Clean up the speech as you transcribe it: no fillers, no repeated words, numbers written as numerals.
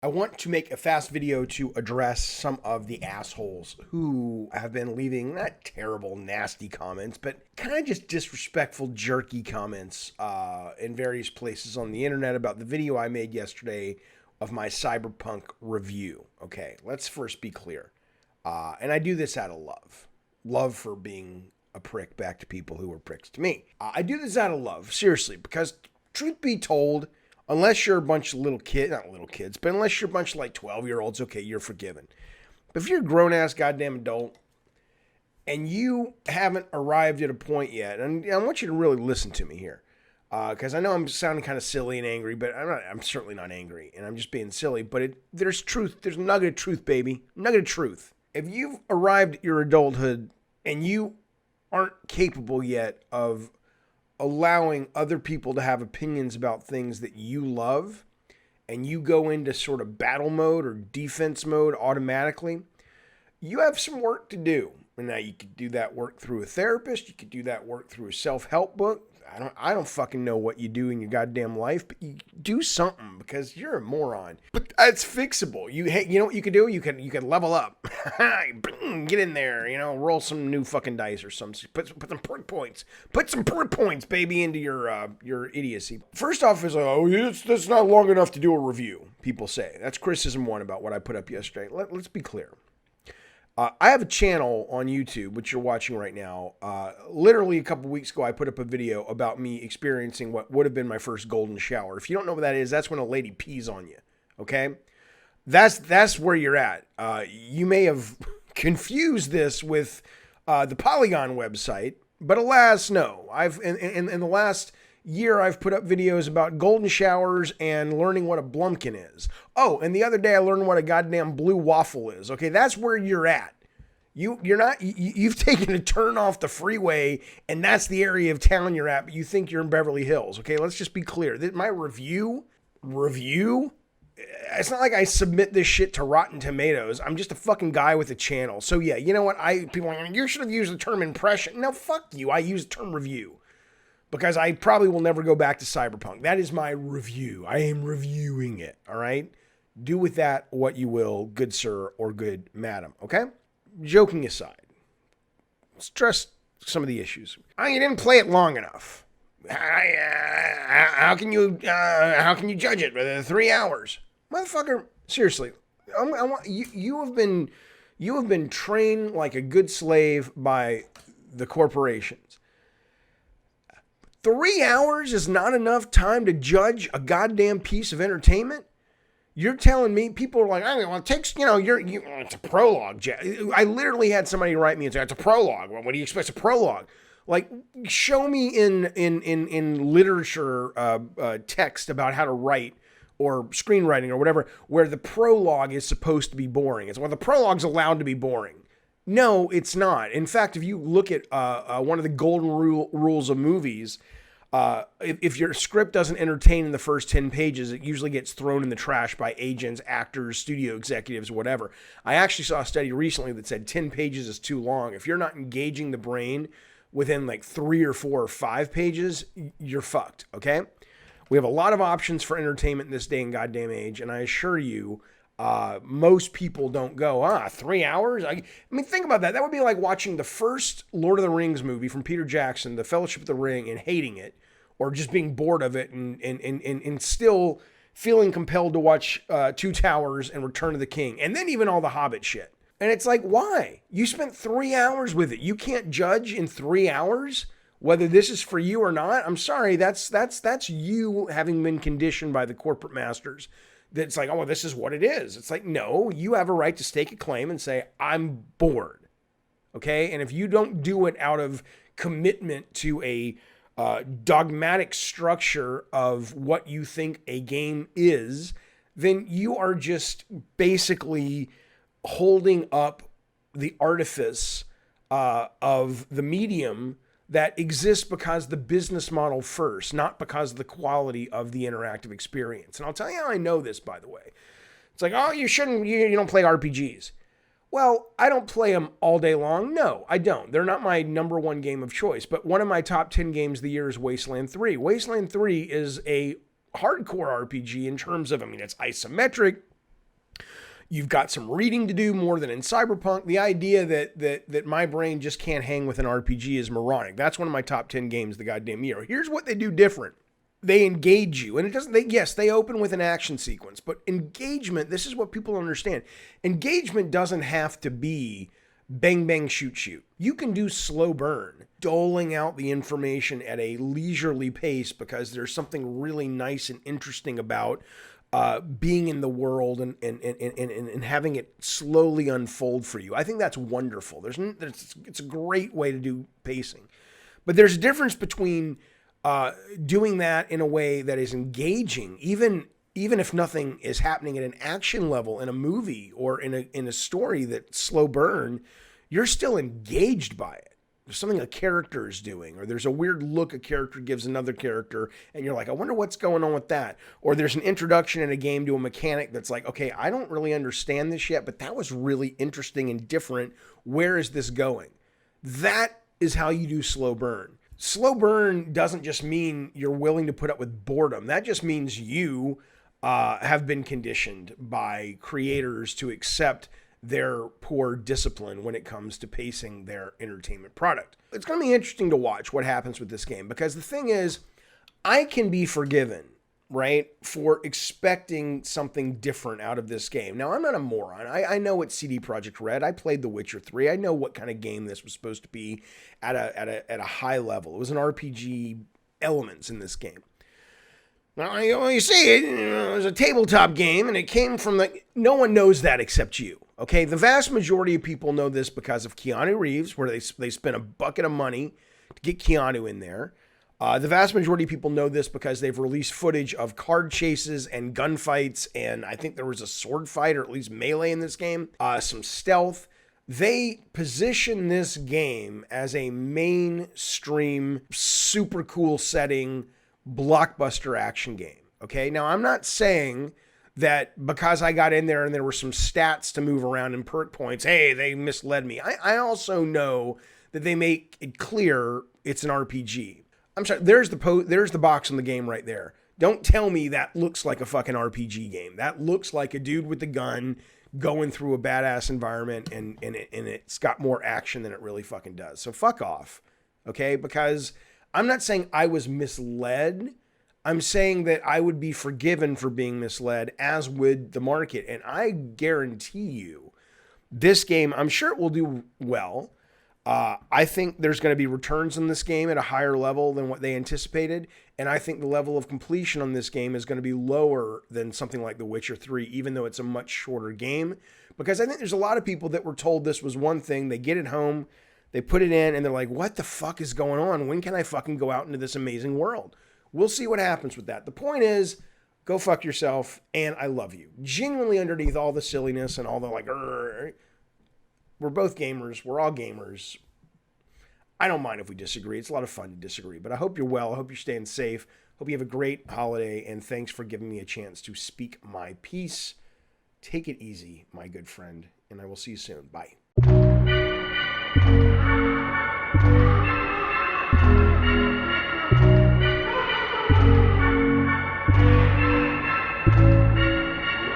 I want to make a fast video to address some of the assholes who have been leaving not terrible, nasty comments, but kind of just disrespectful, jerky comments in various places on the internet about the video I made yesterday of my Cyberpunk review. Okay, let's first be clear. And I do this out of love. Love for being a prick back to people who were pricks to me. I do this out of love, seriously, because truth be told, unless you're a bunch of little kids, not little kids, but unless you're a bunch of like 12-year-olds, okay, you're forgiven. But if you're a grown-ass goddamn adult and you haven't arrived at a point yet, and I want you to really listen to me here, because I know I'm sounding kind of silly and angry, but I'm certainly not angry, and I'm just being silly, but there's truth, there's a nugget of truth, baby, nugget of truth. If you've arrived at your adulthood and you aren't capable yet of allowing other people to have opinions about things that you love, and you go into sort of battle mode or defense mode automatically, you have some work to do. And now you could do that work through a therapist. You could do that work through a self-help book. I don't fucking know what you do in your goddamn life, but you do something because you're a moron. But it's fixable. You know what you could do? You can level up. Get in there, roll some new fucking dice or some. Put some point points. Put some point points, baby, into your idiocy. First off, is that's not long enough to do a review. People say that's criticism one about what I put up yesterday. Let's be clear. I have a channel on YouTube, which you're watching right now. Literally a couple weeks ago, I put up a video about me experiencing what would have been my first golden shower. If you don't know what that is, that's when a lady pees on you. Okay, that's where you're at. You may have confused this with the Polygon website, but alas, no. I've in the last year, I've put up videos about golden showers and learning what a blumpkin is. Oh, and the other day I learned what a goddamn blue waffle is. Okay, that's where you're at. You've taken a turn off the freeway, and that's the area of town you're at, but you think you're in Beverly Hills. Okay, let's just be clear. My review, it's not like I submit this shit to Rotten Tomatoes. I'm just a fucking guy with a channel. So yeah, you know what? People are like, you should have used the term impression. No, fuck you. I use the term review. Because I probably will never go back to Cyberpunk. That is my review. I am reviewing it, all right? Do with that what you will, good sir or good madam, okay? Joking aside, let's address some of the issues. You didn't play it long enough. How can you judge it? 3 hours, motherfucker. Seriously, you have been trained like a good slave by the corporations. 3 hours is not enough time to judge a goddamn piece of entertainment? You're telling me people are like, well, it takes, it's a prologue. I literally had somebody write me and say, it's a prologue. Well, what do you expect? It's a prologue. Like, show me in literature text about how to write or screenwriting or whatever, where the prologue is supposed to be boring. It's, well, the prologue's allowed to be boring. No, it's not. In fact, if you look at one of the golden rules of movies, if your script doesn't entertain in the first 10 pages, it usually gets thrown in the trash by agents, actors, studio executives, whatever. I actually saw a study recently that said 10 pages is too long. If you're not engaging the brain within like 3 or 4 or 5 pages, you're fucked, okay? We have a lot of options for entertainment in this day and goddamn age, and I assure you, most people don't go, 3 hours? I mean, think about that. That would be like watching the first Lord of the Rings movie from Peter Jackson, The Fellowship of the Ring, and hating it, or just being bored of it and still feeling compelled to watch Two Towers and Return of the King, and then even all the Hobbit shit. And it's like, why? You spent 3 hours with it. You can't judge in 3 hours whether this is for you or not. I'm sorry, that's you having been conditioned by the corporate masters. That's like, oh, well, this is what it is. It's like, no, you have a right to stake a claim and say, I'm bored. Okay? And if you don't do it out of commitment to a dogmatic structure of what you think a game is, then you are just basically holding up the artifice of the medium that exists because the business model first, not because of the quality of the interactive experience. And I'll tell you how I know this, by the way. It's like, oh, you don't play RPGs. Well, I don't play them all day long. No, I don't. They're not my number one game of choice. But one of my top 10 games of the year is Wasteland 3. Wasteland 3 is a hardcore RPG in terms of, it's isometric. You've got some reading to do more than in Cyberpunk. The idea that my brain just can't hang with an RPG is moronic. That's one of my top 10 games of the goddamn year. Here's what they do different. They engage you, and it doesn't. Yes, they open with an action sequence, but engagement. This is what people understand. Engagement doesn't have to be bang bang shoot shoot. You can do slow burn, doling out the information at a leisurely pace because there's something really nice and interesting about being in the world and having it slowly unfold for you. I think that's wonderful. It's a great way to do pacing, but there's a difference between doing that in a way that is engaging, even if nothing is happening at an action level in a movie or in a story that's slow burn, you're still engaged by it. There's something a character is doing, or there's a weird look a character gives another character, and you're like, I wonder what's going on with that. Or there's an introduction in a game to a mechanic that's like, okay, I don't really understand this yet, but that was really interesting and different. Where is this going? That is how you do slow burn. Slow burn doesn't just mean you're willing to put up with boredom. That just means you have been conditioned by creators to accept their poor discipline when it comes to pacing their entertainment product. It's going to be interesting to watch what happens with this game, because the thing is, I can be forgiven, right, for expecting something different out of this game. Now, I'm not a moron. I know what CD Projekt Red. I played The Witcher 3. I know what kind of game this was supposed to be at a high level. It was an RPG elements in this game. Now, you see, it was a tabletop game, and it came from no one knows that except you. Okay, the vast majority of people know this because of Keanu Reeves, where they spent a bucket of money to get Keanu in there. The vast majority of people know this because they've released footage of card chases and gunfights, and I think there was a sword fight, or at least melee in this game, some stealth. They position this game as a mainstream, super cool setting, blockbuster action game. Okay, now I'm not saying that because I got in there and there were some stats to move around and perk points, hey, they misled me. I also know that they make it clear it's an RPG. I'm sorry, there's the box on the game right there. Don't tell me that looks like a fucking RPG game. That looks like a dude with a gun going through a badass environment, and it's got more action than it really fucking does. So fuck off, okay? Because I'm not saying I was misled. I'm saying that I would be forgiven for being misled, as would the market. And I guarantee you, this game, I'm sure it will do well. I think there's going to be returns in this game at a higher level than what they anticipated. And I think the level of completion on this game is going to be lower than something like The Witcher 3, even though it's a much shorter game. Because I think there's a lot of people that were told this was one thing. They get it home, they put it in, and they're like, what the fuck is going on? When can I fucking go out into this amazing world? We'll see what happens with that. The point is, go fuck yourself, and I love you. Genuinely, underneath all the silliness and all the like, we're both gamers. We're all gamers. I don't mind if we disagree. It's a lot of fun to disagree, but I hope you're well. I hope you're staying safe. Hope you have a great holiday, and thanks for giving me a chance to speak my piece. Take it easy, my good friend, and I will see you soon. Bye.